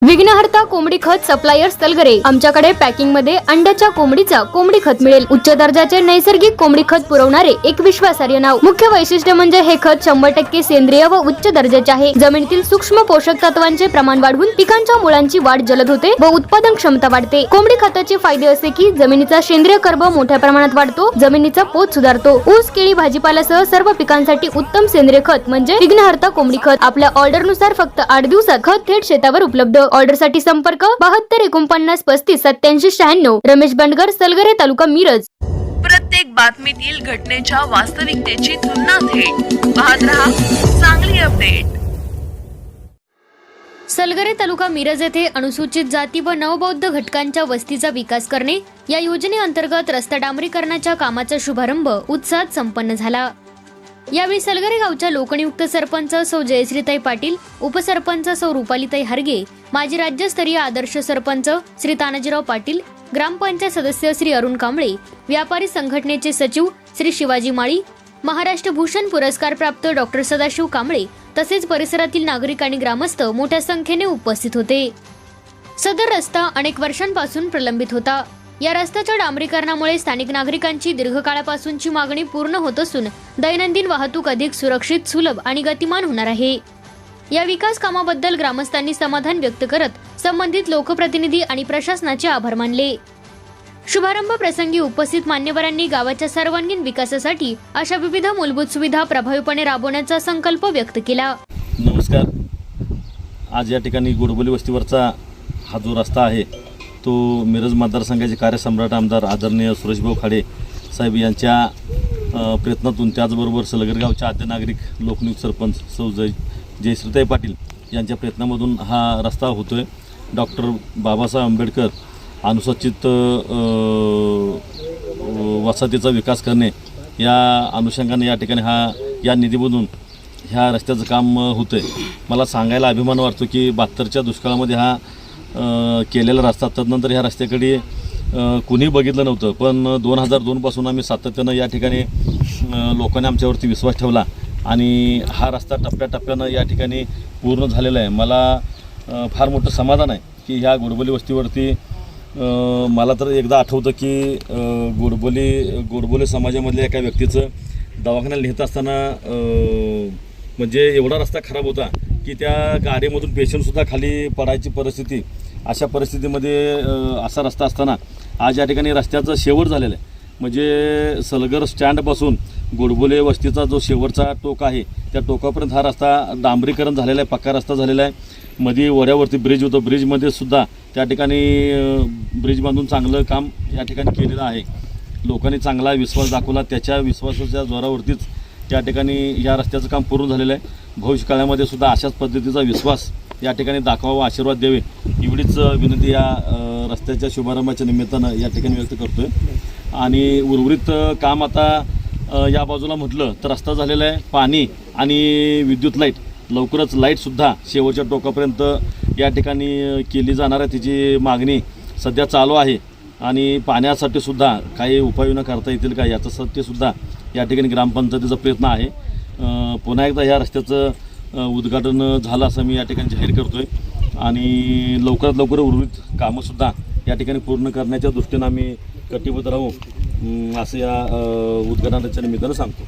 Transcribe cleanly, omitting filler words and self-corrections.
विघ्नहर्ता कोंबडी खत सप्लायर सलगरे। आमच्याकडे पॅकिंग मध्ये अंड्याच्या कोंबडीचा कोंबडी खत मिळेल। उच्च दर्जाचे नैसर्गिक कोंबडी खत पुरवणारे एक विश्वासार्ह नाव। मुख्य वैशिष्ट्य म्हणजे हे खत 100% सेंद्रिय व उच्च दर्जाचे आहे। जमिनीतील सूक्ष्म पोषक तत्वांचे प्रमाण वाढवून पिकांच्या मुळांची वाढ जलद होते व उत्पादन क्षमता वाढते। कोंबडी खताचे फायदे असे की जमिनीचा सेंद्रिय कर्ब मोठ्या प्रमाणात वाढतो, जमिनीचा पोत सुधारतो। ऊस, केळी, भाजीपाल्यासह सर्व पिकांसाठी उत्तम सेंद्रिय खत म्हणजे विघ्नहर्ता कोंबडी खत। आपल्या ऑर्डर नुसार फक्त 8 दिवसात खत थेट शेतावर उपलब्ध। ऑर्डर साठी संपर्क 72 49 35 87 96। रमेश बंडगर, सलगरे, तालुका मिरज। प्रत्येक बातमीतील घटनेच्या वास्तविकतेची तुलना थेट पाहत रहा चांगली अपडेट। सलगरे तालुका मिरज येथे अनुसूचित जाती व नवबौद्ध घटकांच्या वस्तीचा विकास करणे या योजनेअंतर्गत रस्ता डांबरीकरणाच्या कामाचा शुभारंभ उत्साहात संपन्न झाला। यावेळी सलगरे गावच्या लोकनियुक्त सरपंच सौ जयश्रीताई पाटील, उपसरपंच सौ रुपालीताई हरगे, माजी राज्यस्तरीय आदर्श सरपंच श्री तानाजीराव पाटील, ग्रामपंचायत सदस्य श्री अरुण कांबळे, व्यापारी संघटनेचे सचिव श्री शिवाजी माळी, महाराष्ट्र भूषण पुरस्कार प्राप्त डॉक्टर सदाशिव कांबळे तसेच परिसरातील नागरिक आणि ग्रामस्थ मोठ्या संख्येने उपस्थित होते। सदर रस्ता अनेक वर्षांपासून प्रलंबित होता। या रस्त्याच्या डांबरीकरणामुळे स्थानिक नागरिकांची दीर्घकाळापासूनची मागणी पूर्ण होत असून दैनंदिन वाहतूक अधिक सुरक्षित, सुलभ आणि गतिमान होणार आहे। या विकास कामाबद्दल ग्रामस्थांनी समाधान व्यक्त करत संबंधित लोकप्रतिनिधी आणि प्रशासनाचे आभार मानले। शुभारंभ प्रसंगी उपस्थित मान्यवरांनी गावाच्या सर्वांगीण विकासासाठी अशा विविध मूलभूत सुविधा प्रभावीपणे राबवण्याचा संकल्प व्यक्त केला। नमस्कार। आज या ठिकाणी गोडबोली वस्तीवरचा हा जो रस्ता आहे तो मिरज मतदारसंघाचे कार्यसम्राट आमदार आदरणीय सुरेशभाऊ खाडे साहेब यांच्या प्रयत्नातून, त्याचबरोबर सलगर गावच्या आद्य नागरिक लोकनियुक्त सरपंच सौ जयश्रीताई पाटील यांच्या प्रयत्नामधून हा रस्ता होतोय। डॉक्टर बाबासाहेब आंबेडकर अनुसूचित वसाहतीचा विकास करणे या अनुषंगाने या ठिकाणी या निधीमधून ह्या रस्त्याचं काम होतंय। मला सांगायला अभिमान वाटतो की 72च्या दुष्काळामध्ये हा केलेला रस्ता, तदनंतर ह्या रस्त्याकडे कुणी बघितलं नव्हतं, पण 2002 पासून आम्ही सातत्यानं या ठिकाणी लोकांनी आमच्यावरती विश्वास ठेवला आणि हा रस्ता टप्प्याटप्प्यानं या ठिकाणी पूर्ण झालेला आहे। मला फार मोठं समाधान आहे की ह्या गोडबोली वस्तीवरती मला तर एकदा आठवतं की गोडबोली समाजामधल्या एका व्यक्तीचं दवाखान्याला नेत असताना म्हणजे एवढा रस्ता खराब होता की त्या गाडीमधून पेशंटसुद्धा खाली पडायची परिस्थिती, अशा परिस्थितीमध्ये असा रस्ता असताना आज या ठिकाणी रस्त्याचं शेवट झालेलं आहे। म्हणजे सलगर स्टँडपासून गोडबोले वस्तीचा जो शेवटचा टोक आहे त्या टोकापर्यंत हा रस्ता डांबरीकरण झालेला आहे, पक्का रस्ता झालेला आहे। मध्ये वड्यावरती ब्रिज होतं, ब्रिजमध्ये सुद्धा त्या ठिकाणी ब्रिज बांधून चांगलं काम या ठिकाणी केलेलं आहे। लोकांनी चांगला विश्वास दाखवला, त्याच्या विश्वासाच्या जोरावरतीच त्या ठिकाणी या रस्त्याचं काम पूर्ण झालेलं आहे। भविष्यकाळामध्ये सुद्धा अशाच पद्धतीचा विश्वास या ठिकाणी दाखवावा, आशीर्वाद द्यावे एवढीच विनंती या रस्त्याच्या शुभारंभाच्या निमित्तानं या ठिकाणी व्यक्त करतोय। आणि उर्वरित काम आता या बाजूला म्हटलं तर रस्ता झालेला आहे, पाणी आणि विद्युत लाईट, लवकरच लाईटसुद्धा शेवटच्या टोकापर्यंत या ठिकाणी केली जाणार आहे, तिची मागणी सध्या चालू आहे। आणि पाण्यासाठी सुद्धा काही उपाययोजना करता येतील का याच्यासाठी सुद्धा या ठिकाणी ग्रामपंचायतीचा प्रयत्न आहे। पुन्हा एकदा ह्या रस्त्याचं उद्घाटन झालं असं मी या ठिकाणी जाहीर करतोय आणि लवकरात लवकर उर्वरित कामंसुद्धा या ठिकाणी पूर्ण करण्याच्या दृष्टीनं आम्ही कटिबद्ध राहू असं या उद्घाटनाच्या निमित्तानं सांगतो।